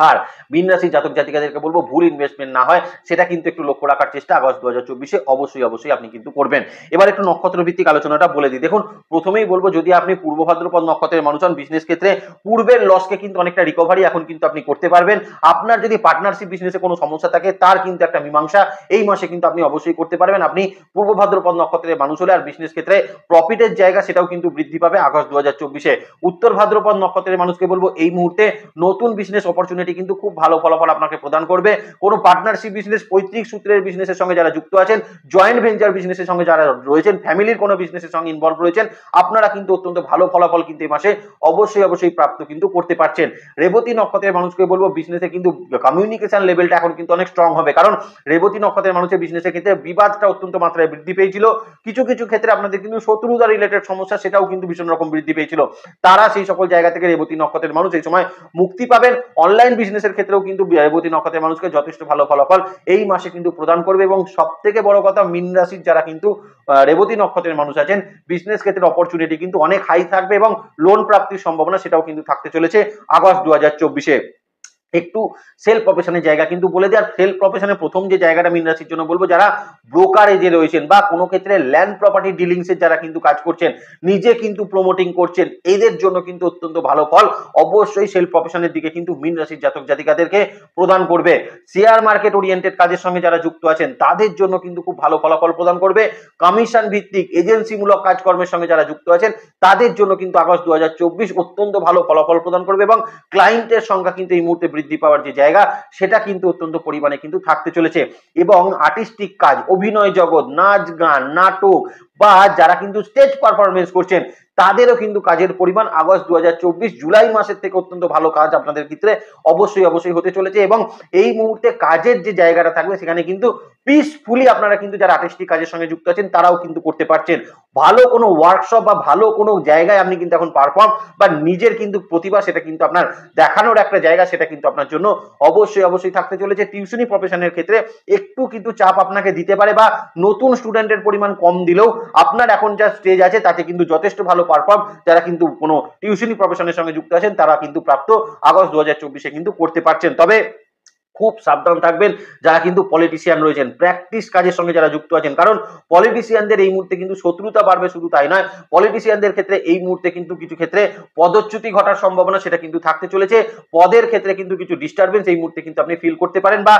আর মীন রাশির জাতক জাতিকাদেরকে বলবো ভুল ইনভেস্টমেন্ট না হয় সেটা কিন্তু একটু লক্ষ্য রাখার চেষ্টা আগস্ট 2024 অবশ্যই আপনি কিন্তু করবেন। এবার একটু নক্ষত্র ভিত্তিক আলোচনাটা বলে দিই। দেখুন, প্রথমেই বলবো, যদি আপনি পূর্ব ভাদ্রপদ নক্ষত্রের মানুষ হন, বিজনেস ক্ষেত্রে পূর্বের লসকে কিন্তু অনেকটা রিকভারি এখন কিন্তু আপনি করতে পারবেন। আপনার যদি পার্টনারশিপ বিজনেসে কোনো সমস্যা থাকে, তার কিন্তু একটা মীমাংসা এই মাসে কিন্তু আপনি অবশ্যই করতে পারবেন। আপনি পূর্ব ভাদ্রপদ নক্ষত্রের মানুষ হলে আর বিজনেস ক্ষেত্রে প্রফিটের জায়গা সেটাও কিন্তু বৃদ্ধি পাবে আগস্ট 2024। উত্তর ভাদ্রপদ নক্ষত্রের মানুষকে বলবো, এই মুহূর্তে নতুন বিজনেস অপরচুনিটি কিন্তু খুব ভালো ফলাফল আপনাকে প্রদান করবে। কোনো পার্টনারশিপ বিজনেস, পৈতৃক সূত্রের বিজনেসের সঙ্গে যারা যুক্ত আছেন, জয়েন্ট ভেঞ্চার বিজনেসের সঙ্গে যারা রয়েছেন, ফ্যামিলির কোনো বিজনেসের সঙ্গে ইনভলভ রয়েছেন, আপনারা কিন্তু অত্যন্ত ভালো ফলাফল কিন্তু এই মাসে অবশ্যই প্রাপ্ত কিন্তু করতে পারছেন। রেবতী নক্ষত্রের মানুষকে বলবো, বিজনেসে কিন্তু কমিউনিকেশন লেভেলটা এখন কিন্তু অনেক স্ট্রং হবে, কারণ রেবতী নক্ষত্রের মানুষের বিজনেসের ক্ষেত্রে বিবাদটা অত্যন্ত মাত্রায় বৃদ্ধি পেয়েছিল। কিছু কিছু ক্ষেত্রে আপনাদের কিন্তু শত্রুতা রিলেটেড সমস্যা সেটাও কিন্তু ভীষণ রকম বৃদ্ধি পেয়েছিল। তারা সেই সকল জায়গা থেকে রেবতী নক্ষত্রের মানুষ এই সময় মুক্তি পাবেন। অনলাইন বিজনেসের ক্ষেত্রেও কিন্তু রেবতী নক্ষত্রের মানুষকে যথেষ্ট ভালো ফলাফল এই মাসে কিন্তু প্রদান করবে। এবং সব থেকে বড় কথা, মীন রাশির যারা কিন্তু রেবতী নক্ষত্রের মানুষ আছেন, বিজনেস ক্ষেত্রে অপরচুনিটি কিন্তু অনেক হাই থাকবে এবং লোন প্রাপ্তির সম্ভাবনা সেটাও কিন্তু থাকতে চলেছে আগস্ট 2024। একটু সেলফ প্রফেশনের জায়গা কিন্তু বলে দেয়। আর সেলফ প্রফেশনের প্রথম যে জায়গাটা মীন রাশির জন্য বলবো, যারা ব্রোকারেজে রয়েছেন বা কোনো ক্ষেত্রে ল্যান্ড প্রপার্টি ডিলিংসের যারা কিন্তু কাজ করছেন, নিজে কিন্তু প্রমোটিং করছেন, এদের জন্য কিন্তু অত্যন্ত ভালো ফল অবশ্যই সেলফ প্রফেশনের দিকে কিন্তু মীন রাশির জাতক জাতিকাদেরকে প্রদান করবে। শেয়ার মার্কেট ওরিয়েন্টেড কাজের সঙ্গে যারা যুক্ত আছেন, তাদের জন্য কিন্তু খুব ভালো ফলাফল প্রদান করবে। কমিশন ভিত্তিক এজেন্সিমূলক কাজকর্মের সঙ্গে যারা যুক্ত আছেন, তাদের জন্য কিন্তু আগস্ট 2024 অত্যন্ত ভালো ফলাফল প্রদান করবে এবং ক্লায়েন্টের সংখ্যা কিন্তু এই মুহূর্তে বৃদ্ধি পাওয়ার যে জায়গা সেটা কিন্তু অত্যন্ত পরিমাণে কিন্তু থাকতে চলেছে। এবং আর্টিস্টিক কাজ, অভিনয় জগৎ, নাচ গান, নাটক বা যারা কিন্তু স্টেজ পারফরমেন্স করছেন, তাদেরও কিন্তু কাজের পরিমাণ আগস্ট 2024 জুলাই মাসের থেকে অত্যন্ত ভালো কাজ আপনাদের ক্ষেত্রে অবশ্যই হতে চলেছে। এবং এই মুহূর্তে কাজের যে জায়গাটা থাকবে, সেখানে কিন্তু পিসফুলি আপনারা কিন্তু যারা আর্টিস্টিক কাজের সঙ্গে যুক্ত আছেন, তারাও কিন্তু করতে পারছেন। ভালো কোনো ওয়ার্কশপ বা ভালো কোনো জায়গায় আপনি কিন্তু এখন পারফর্ম বা নিজের কিন্তু প্রতিভা সেটা কিন্তু আপনার দেখানোর একটা জায়গা, সেটা কিন্তু আপনার জন্য অবশ্যই থাকতে চলেছে। টিউশনি প্রফেশনের ক্ষেত্রে একটু কিন্তু চাপ আপনাকে দিতে পারে, বা নতুন স্টুডেন্টের পরিমাণ কম দিলেও আপনার এখন যা স্টেজ আছে তাতে কিন্তু যথেষ্ট ভালো পারফর্ম যারা কিন্তু কোনো টিউশনি প্রফেশনের সঙ্গে যুক্ত আছেন, তারা কিন্তু প্রাপ্ত আগস্ট 2024 কিন্তু করতে পারছেন। তবে খুব সাবধান থাকবেন যারা কিন্তু পলিটিশিয়ান রয়েছেন, প্র্যাকটিস কাজের সঙ্গে যারা যুক্ত আছেন, কারণ পলিটিশিয়ানদের এই মুহূর্তে কিন্তু শত্রুতা বাড়বে। শুধু তাই নয়, পলিটিশিয়ানদের ক্ষেত্রে এই মুহূর্তে কিন্তু কিছু ক্ষেত্রে পদচ্যুতি ঘটার সম্ভাবনা সেটা কিন্তু থাকতে চলেছে। পদের ক্ষেত্রে কিন্তু কিছু ডিস্টারবেন্স এই মুহূর্তে কিন্তু আপনি ফিল করতে পারেন, বা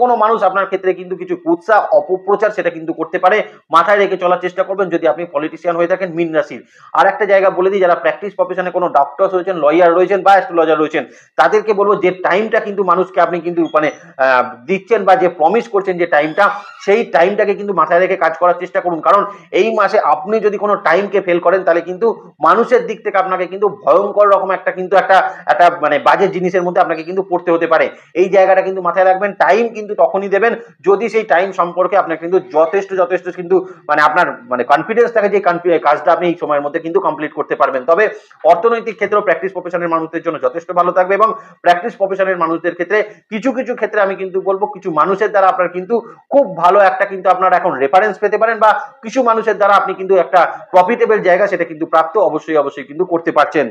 কোনো মানুষ আপনার ক্ষেত্রে কিন্তু কিছু কুৎসা অপপ্রচার সেটা কিন্তু করতে পারে। মাথায় রেখে চলার চেষ্টা করবেন যদি আপনি পলিটিশিয়ান হয়ে থাকেন মীন রাশির। আর একটা জায়গা বলে দিই, যারা প্র্যাকটিস প্রফেশনে কোনো ডক্টর রয়েছেন, লয়ার রয়েছেন বা অ্যাস্ট্রোলজার রয়েছেন, তাদেরকে বলবো যে টাইমটা কিন্তু মানুষকে আপনি কিন্তু মানে দিচ্ছেন বা যে প্রমিস করছেন যে টাইমটা, সেই টাইমটাকে কিন্তু মাথায় রেখে কাজ করার চেষ্টা করুন। কারণ এই মাসে আপনি যদি কোনো টাইমকে ফেল করেন, তাহলে কিন্তু মানুষের দিক থেকে আপনাকে কিন্তু ভয়ঙ্কর রকম একটা মানে বাজে জিনিসের মধ্যে আপনাকে কিন্তু পড়তে হতে পারে। এই জায়গাটা কিন্তু মাথায় রাখবেন। টাইম কিন্তু তখনই দেবেন যদি সেই টাইম সম্পর্কে আপনার কিন্তু যথেষ্ট কিন্তু মানে আপনার মানে কনফিডেন্স থাকে যে কাজটা আপনি এই সময়ের মধ্যে কিন্তু কমপ্লিট করতে পারবেন। তবে অর্থনৈতিক ক্ষেত্রেও প্র্যাকটিস প্রফেশনের মানুষদের জন্য যথেষ্ট ভালো থাকবে। এবং প্র্যাকটিস প্রফেশনের মানুষদের ক্ষেত্রে কিছু ক্ষেত্রে আমি কিন্তু বলবো, কিছু মানুষের দ্বারা আপনার কিন্তু খুব ভালো একটা কিন্তু আপনারা এখন রেফারেন্স পেতে পারেন, বা কিছু মানুষের দ্বারা আপনি কিন্তু একটা প্রফিটেবল জায়গা সেটা কিন্তু প্রাপ্ত অবশ্যই কিন্তু করতে পারছেন।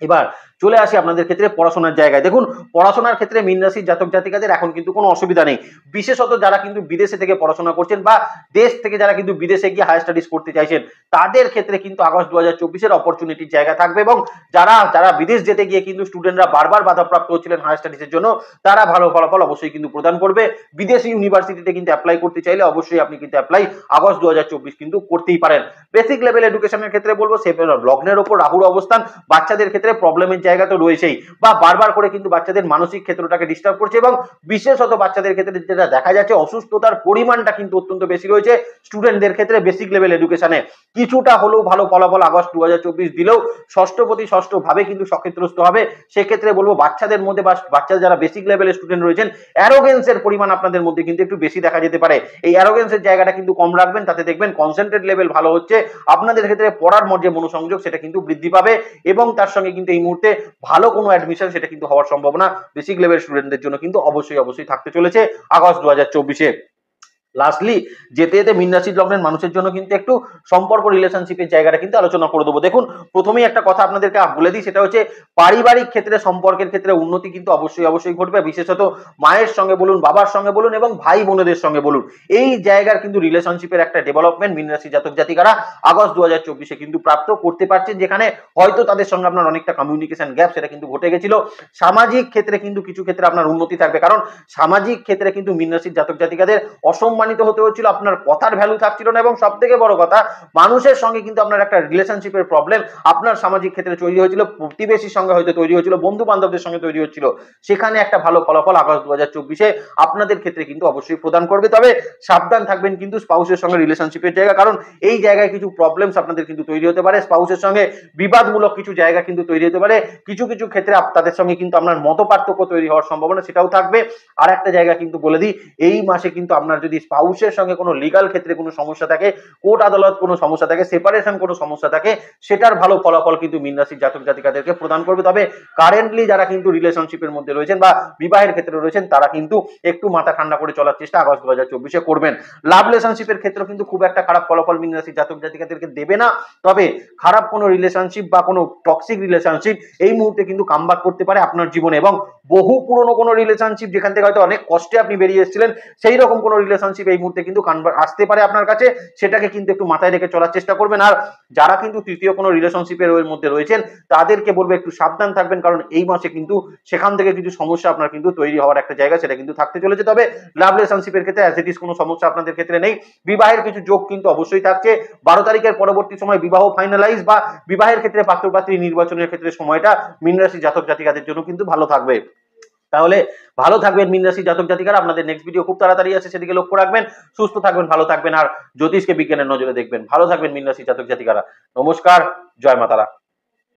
এবার চলে আসি আপনাদের ক্ষেত্রে পড়াশোনার জায়গায়। দেখুন, পড়াশোনার ক্ষেত্রে মীন রাশির জাতক জাতিকাদের এখন কিন্তু কোনো অসুবিধা নেই। বিশেষত যারা কিন্তু বিদেশে থেকে পড়াশোনা করছেন বা দেশ থেকে যারা কিন্তু বিদেশে গিয়ে হায়ার স্টাডিজ করতে চাইছেন, তাদের ক্ষেত্রে কিন্তু আগস্ট 2024 অপরচুনিটির জায়গা থাকবে। এবং যারা বিদেশ যেতে গিয়ে কিন্তু স্টুডেন্টরা বারবার বাধাপ্রাপ্ত হচ্ছিলেন হায়ার স্টাডিজের জন্য, তারা ভালো ফলাফল অবশ্যই কিন্তু প্রদান করবে। বিদেশি ইউনিভার্সিটিতে কিন্তু অ্যাপ্লাই করতে চাইলে অবশ্যই আপনি কিন্তু অ্যাপ্লাই আগস্ট 2024 কিন্তু করতেই পারেন। বেসিক লেভেল এডুকেশনের ক্ষেত্রে বলবো, সে লগ্নের ওপর রাহুর অবস্থান বাচ্চাদের ক্ষেত্রে প্রবলেমের জায়গা তো রয়েছেই, বা বারবার করে কিন্তু বাচ্চাদের মানসিক ক্ষেত্রটাকে ডিস্টার্ব করছে, এবং বিশেষত বাচ্চাদের ক্ষেত্রে যেটা দেখা যাচ্ছে অসুস্থতার পরিমাণটা কিন্তু অত্যন্ত বেশি রয়েছে স্টুডেন্টদের ক্ষেত্রে। বেসিক লেভেল এডুকেশনে কিছুটা হলেও ভালো ফলাফল আগস্ট 2024 দিলেও ষষ্ঠ প্রতি ষষ্ঠ ভাবে কিন্তু সক্ষেত্রস্থ হবে। সেক্ষেত্রে বলবো বাচ্চাদের মধ্যে বা বাচ্চাদের যারা বেসিক লেভেলের স্টুডেন্ট রয়েছেন, অ্যারোগেন্সের পরিমাণ আপনাদের মধ্যে কিন্তু একটু বেশি দেখা যেতে পারে। এই অ্যারোগেন্সের জায়গাটা কিন্তু কম রাখবেন, তাতে দেখবেন কনসেন্ট্রেট লেভেল ভালো হচ্ছে, আপনাদের ক্ষেত্রে পড়ার যে মনোসংযোগ সেটা কিন্তু বৃদ্ধি পাবে, এবং তার সঙ্গে কিন্তু এই মুহূর্তে ভালো কোনো অ্যাডমিশন সেটা কিন্তু হওয়ার সম্ভাবনা বেসিক লেভেল স্টুডেন্টদের জন্য কিন্তু অবশ্যই থাকতে চলেছে আগস্ট 2024-এ। লাস্টলি যেতে যেতে মীন রাশির লগ্নের মানুষের জন্য কিন্তু একটু সম্পর্ক রিলেশনশিপের জায়গাটা কিন্তু আলোচনা করে দেবো। দেখুন, প্রথমেই একটা কথা আপনাদেরকে বলে দিই, সেটা হচ্ছে পারিবারিক ক্ষেত্রে সম্পর্কের ক্ষেত্রে উন্নতি কিন্তু অবশ্যই ঘটবে, বিশেষত মায়ের সঙ্গে বলুন, বাবার সঙ্গে বলুন, এবং ভাই বোনেদের সঙ্গে বলুন, এই জায়গার কিন্তু রিলেশনশিপের একটা ডেভেলপমেন্ট মীন রাশি জাতক জাতিকারা আগস্ট 2024-এ কিন্তু প্রাপ্ত করতে পারছেন, যেখানে হয়তো তাদের সঙ্গে আপনার অনেকটা কমিউনিকেশন গ্যাপ সেটা কিন্তু ঘটে গেছিল। সামাজিক ক্ষেত্রে কিন্তু কিছু ক্ষেত্রে আপনার উন্নতি থাকবে, কারণ সামাজিক ক্ষেত্রে কিন্তু মীন রাশির জাতক জাতিকাদের অসম্মানিত হতে হচ্ছিল, আপনার কথার ভ্যালু থাকছিল না, এবং সব থেকে বড় কথা মানুষের সঙ্গে কিন্তু আপনার একটা রিলেশনশিপের প্রবলেম আপনার সামাজিক ক্ষেত্রে তৈরি হয়েছিল, প্রতিবেশীর সঙ্গে হয়তো তৈরি হয়েছিল, বন্ধু বান্ধবদের সঙ্গে তৈরি হচ্ছিল, সেখানে একটা ভালো ফলাফল আগস্ট 2024-এ আপনাদের ক্ষেত্রে কিন্তু অবশ্যই প্রদান করবে। তবে সাবধান থাকবেন কিন্তু স্পাউসের সঙ্গে রিলেশনশিপের জায়গা, কারণ এই জায়গায় কিছু প্রবলেমস আপনাদের কিন্তু তৈরি হতে পারে, স্পাউসের সঙ্গে বিবাদমূলক কিছু জায়গা কিন্তু তৈরি হতে পারে, কিছু ক্ষেত্রে তাদের সঙ্গে কিন্তু আপনার মত পার্থক্য তৈরি হওয়ার সম্ভাবনা সেটাও থাকবে। আর একটা জায়গা কিন্তু বলে দিই, এই মাসে কিন্তু আপনার যদি স্পাউসের সঙ্গে কোনো লিগাল ক্ষেত্রে কোনো সমস্যা থাকে, কোর্ট আদালত কোনো সমস্যা থাকে, সেপারেশন কোনো সমস্যা থাকে, সেটার ভালো ফলাফল কিন্তু মীন রাশির জাতক জাতিকাদেরকে প্রদান করবে। তবে কারেন্টলি যারা কিন্তু রিলেশনশিপের মধ্যে রয়েছেন বা বিবাহের ক্ষেত্রে রয়েছেন, তারা কিন্তু একটু মাথা ঠান্ডা করে চলার চেষ্টা আগস্ট 2024-এ করবেন। লাভ রিলেশনশিপের ক্ষেত্রে কিন্তু খুব একটা খারাপ ফলাফল মীন রাশির জাতক জাতিকাদেরকে দেবে না, তবে খারাপ কোনো রিলেশনশিপ বা কোনো টক্সিক রিলেশনশিপ এই মুহূর্তে কিন্তু কামব্যাক করতে পারে আপনার জীবনে, এবং বহু পুরনো কোনো রিলেশনশিপ যেখান থেকে হয়তো অনেক কষ্টে আপনি বেরিয়ে এসেছিলেন, সেই রকম কোনো রিলেশনশিপ এই মুহূর্তে কিন্তু আসতে পারে আপনার কাছে, সেটাকে কিন্তু একটু মাথায় রেখে চলার চেষ্টা করবেন। আর যারা কিন্তু তৃতীয় কোনো রিলেশনশিপের মধ্যে রয়েছেন, তাদেরকে বলবো একটু সাবধান থাকবেন, কারণ এই মাসে কিন্তু সেখান থেকে কিছু সমস্যা আপনার কিন্তু তৈরি হওয়ার একটা জায়গা সেটা কিন্তু থাকতে চলেছে। তবে লাভ রিলেশনশিপের ক্ষেত্রে অ্যাজ ইট ইজ কোনো সমস্যা আপনাদের ক্ষেত্রে নেই, বিবাহের কিছু যোগ কিন্তু অবশ্যই থাকছে। 12 তারিখের পরবর্তী সময় বিবাহ ফাইনালাইজ বা বিবাহের ক্ষেত্রে পাত্রপাত্রী নির্বাচনের ক্ষেত্রে সময়টা মীন রাশি জাতক জাতিকাদের জন্য কিন্তু ভালো থাকবে। তাহলে ভালো থাকবেন মীন রাশি জাতক জাতিকারা, আপনাদের নেক্সট ভিডিও খুব তাড়াতাড়ি আছে, সেদিকে লক্ষ্য রাখবেন। সুস্থ থাকবেন, ভালো থাকবেন, আর জ্যোতিষকে বিজ্ঞানের নজরে দেখবেন। ভালো থাকবেন মীন রাশি জাতক জাতিকারা। নমস্কার, জয় মাতারা।